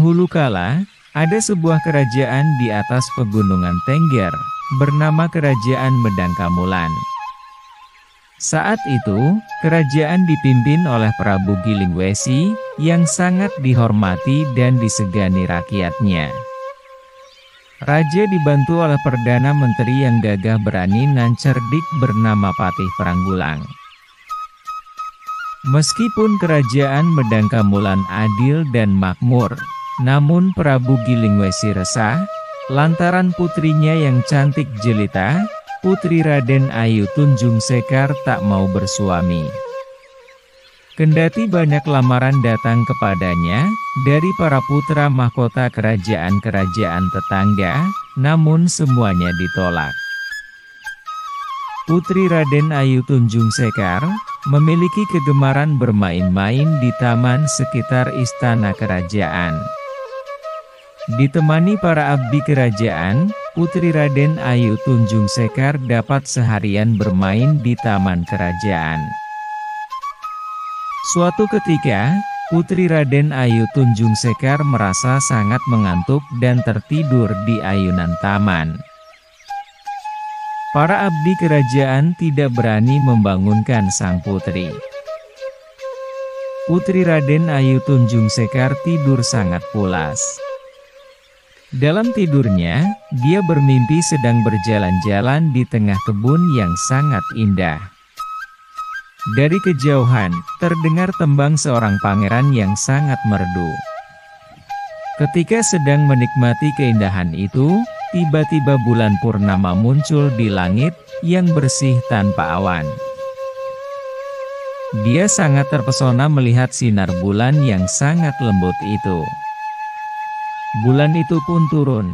Dahulu kala, ada sebuah kerajaan di atas pegunungan Tengger, bernama Kerajaan Medangkamulan. Saat itu, kerajaan dipimpin oleh Prabu Gilingwesi, yang sangat dihormati dan disegani rakyatnya. Raja dibantu oleh Perdana Menteri yang gagah berani nan cerdik bernama Patih Pranggulang. Meskipun kerajaan Medangkamulan adil dan makmur, namun Prabu Gilingwesi resah, lantaran putrinya yang cantik jelita, Putri Raden Ayu Tunjung Sekar tak mau bersuami. Kendati banyak lamaran datang kepadanya, dari para putra mahkota kerajaan-kerajaan tetangga, namun semuanya ditolak. Putri Raden Ayu Tunjung Sekar, memiliki kegemaran bermain-main di taman sekitar istana kerajaan. Ditemani para abdi kerajaan, Putri Raden Ayu Tunjung Sekar dapat seharian bermain di taman kerajaan. Suatu ketika, Putri Raden Ayu Tunjung Sekar merasa sangat mengantuk dan tertidur di ayunan taman. Para abdi kerajaan tidak berani membangunkan sang putri. Putri Raden Ayu Tunjung Sekar tidur sangat pulas. Dalam tidurnya, dia bermimpi sedang berjalan-jalan di tengah kebun yang sangat indah. Dari kejauhan, terdengar tembang seorang pangeran yang sangat merdu. Ketika sedang menikmati keindahan itu, tiba-tiba bulan purnama muncul di langit, yang bersih tanpa awan. Dia sangat terpesona melihat sinar bulan yang sangat lembut itu. Bulan itu pun turun.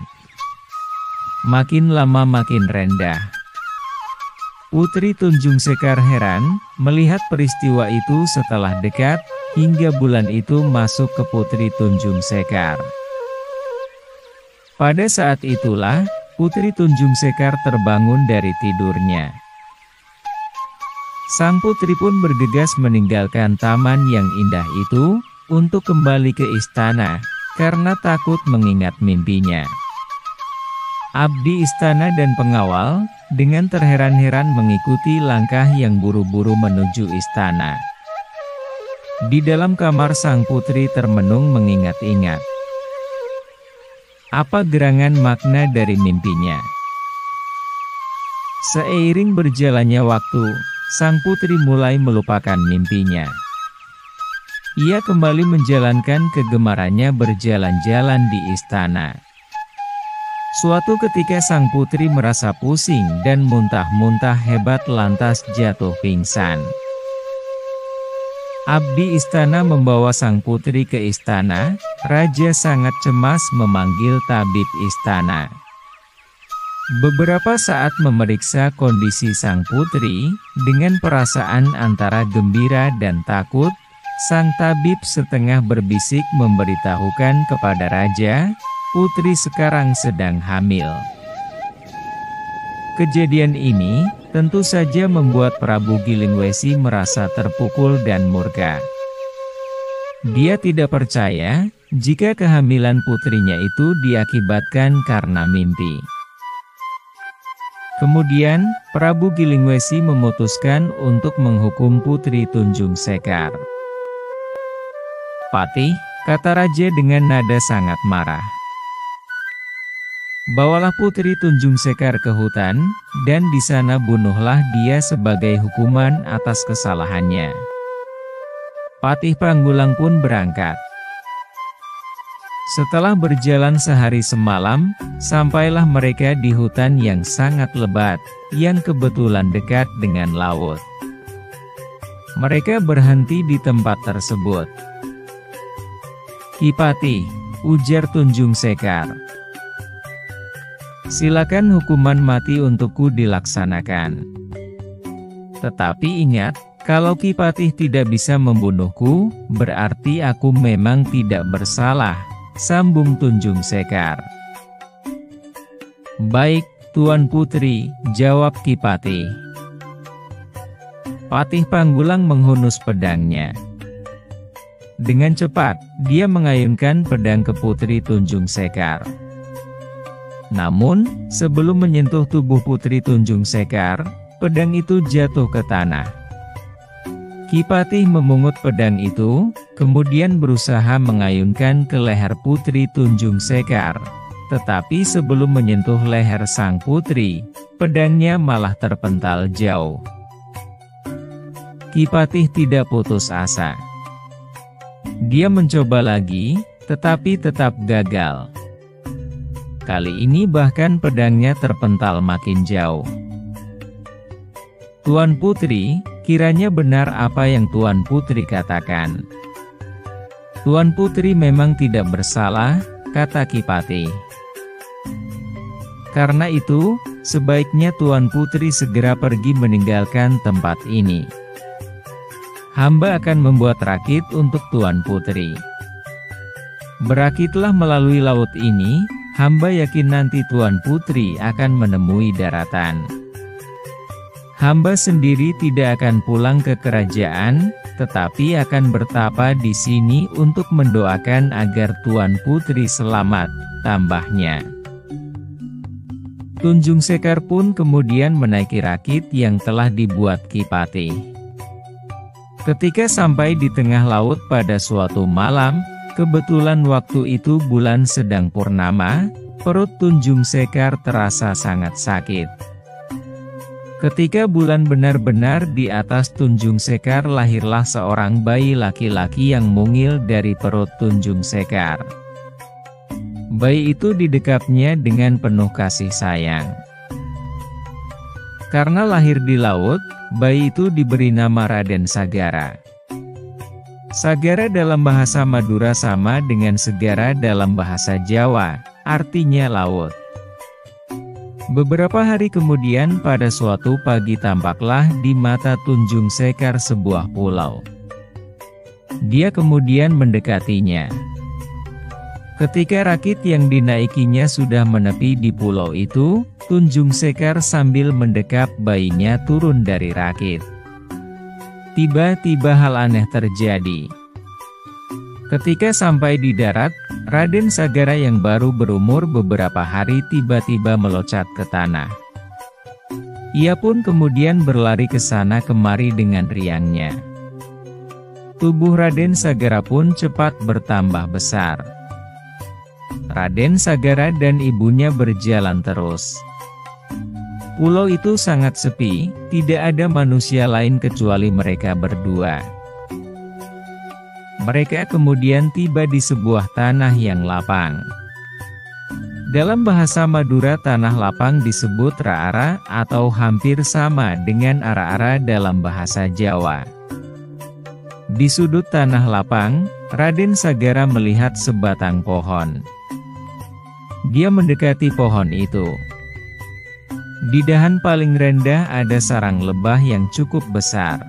Makin lama makin rendah. Putri Tunjung Sekar heran, melihat peristiwa itu setelah dekat, hingga bulan itu masuk ke Putri Tunjung Sekar. Pada saat itulah, Putri Tunjung Sekar terbangun dari tidurnya. Sang putri pun bergegas meninggalkan taman yang indah itu, untuk kembali ke istana, karena takut mengingat mimpinya. Abdi istana dan pengawal, dengan terheran-heran mengikuti langkah yang buru-buru menuju istana. Di dalam kamar sang putri termenung mengingat-ingat. Apa gerangan makna dari mimpinya? Seiring berjalannya waktu, sang putri mulai melupakan mimpinya. Ia kembali menjalankan kegemarannya berjalan-jalan di istana. Suatu ketika sang putri merasa pusing dan muntah-muntah hebat lantas jatuh pingsan. Abdi istana membawa sang putri ke istana, raja sangat cemas memanggil tabib istana. Beberapa saat memeriksa kondisi sang putri, dengan perasaan antara gembira dan takut, sang tabib setengah berbisik memberitahukan kepada raja, putri sekarang sedang hamil. Kejadian ini, tentu saja membuat Prabu Gilingwesi merasa terpukul dan murka. Dia tidak percaya, jika kehamilan putrinya itu diakibatkan karena mimpi. Kemudian, Prabu Gilingwesi memutuskan untuk menghukum Putri Tunjung Sekar. "Patih," kata raja dengan nada sangat marah. "Bawalah Putri Tunjung Sekar ke hutan, dan di sana bunuhlah dia sebagai hukuman atas kesalahannya." Patih Pranggulang pun berangkat. Setelah berjalan sehari semalam, sampailah mereka di hutan yang sangat lebat, yang kebetulan dekat dengan laut. Mereka berhenti di tempat tersebut. "Ki Patih," ujar Tunjung Sekar, "silakan hukuman mati untukku dilaksanakan. Tetapi ingat, kalau Ki Patih tidak bisa membunuhku, berarti aku memang tidak bersalah," sambung Tunjung Sekar. "Baik, Tuan Putri," jawab Ki Patih. Patih Pranggulang menghunus pedangnya. Dengan cepat, dia mengayunkan pedang ke Putri Tunjung Sekar. Namun, sebelum menyentuh tubuh Putri Tunjung Sekar, pedang itu jatuh ke tanah. Ki Patih memungut pedang itu, kemudian berusaha mengayunkan ke leher Putri Tunjung Sekar. Tetapi sebelum menyentuh leher sang putri, pedangnya malah terpental jauh. Ki Patih tidak putus asa. Dia mencoba lagi, tetapi tetap gagal. Kali ini bahkan pedangnya terpental makin jauh. Tuan Putri, kiranya benar apa yang Tuan Putri katakan. Tuan Putri memang tidak bersalah, kata Ki Patih. Karena itu, sebaiknya Tuan Putri segera pergi meninggalkan tempat ini. Hamba akan membuat rakit untuk Tuan Putri. Berakitlah melalui laut ini, hamba yakin nanti Tuan Putri akan menemui daratan. Hamba sendiri tidak akan pulang ke kerajaan, tetapi akan bertapa di sini untuk mendoakan agar Tuan Putri selamat, tambahnya. Tunjung Sekar pun kemudian menaiki rakit yang telah dibuat Ki Patih. Ketika sampai di tengah laut pada suatu malam, kebetulan waktu itu bulan sedang purnama, perut Tunjung Sekar terasa sangat sakit. Ketika bulan benar-benar di atas Tunjung Sekar, lahirlah seorang bayi laki-laki yang mungil dari perut Tunjung Sekar. Bayi itu didekapnya dengan penuh kasih sayang. Karena lahir di laut, bayi itu diberi nama Raden Sagara. Sagara dalam bahasa Madura sama dengan segara dalam bahasa Jawa, artinya laut. Beberapa hari kemudian pada suatu pagi tampaklah di mata Tunjung Sekar sebuah pulau. Dia kemudian mendekatinya. Ketika rakit yang dinaikinya sudah menepi di pulau itu, Tunjung Sekar sambil mendekap bayinya turun dari rakit. Tiba-tiba hal aneh terjadi. Ketika sampai di darat, Raden Sagara yang baru berumur beberapa hari tiba-tiba meloncat ke tanah. Ia pun kemudian berlari ke sana kemari dengan riangnya. Tubuh Raden Sagara pun cepat bertambah besar. Raden Sagara dan ibunya berjalan terus. Pulau itu sangat sepi, tidak ada manusia lain kecuali mereka berdua. Mereka kemudian tiba di sebuah tanah yang lapang. Dalam bahasa Madura tanah lapang disebut ra-ara atau hampir sama dengan ara-ara dalam bahasa Jawa. Di sudut tanah lapang, Raden Sagara melihat sebatang pohon. Dia mendekati pohon itu. Di dahan paling rendah ada sarang lebah yang cukup besar.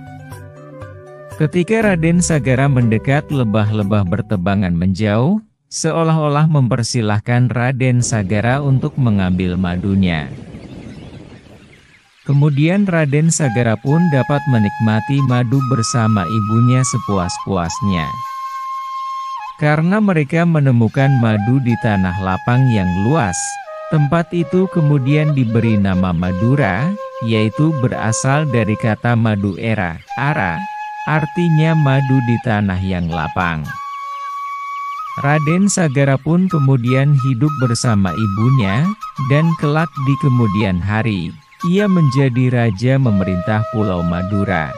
Ketika Raden Sagara mendekat, lebah-lebah bertebangan menjauh, seolah-olah mempersilahkan Raden Sagara untuk mengambil madunya. Kemudian Raden Sagara pun dapat menikmati madu bersama ibunya sepuas-puasnya. Karena mereka menemukan madu di tanah lapang yang luas, tempat itu kemudian diberi nama Madura, yaitu berasal dari kata madu era, ara, artinya madu di tanah yang lapang. Raden Sagara pun kemudian hidup bersama ibunya, dan kelak di kemudian hari, ia menjadi raja memerintah Pulau Madura.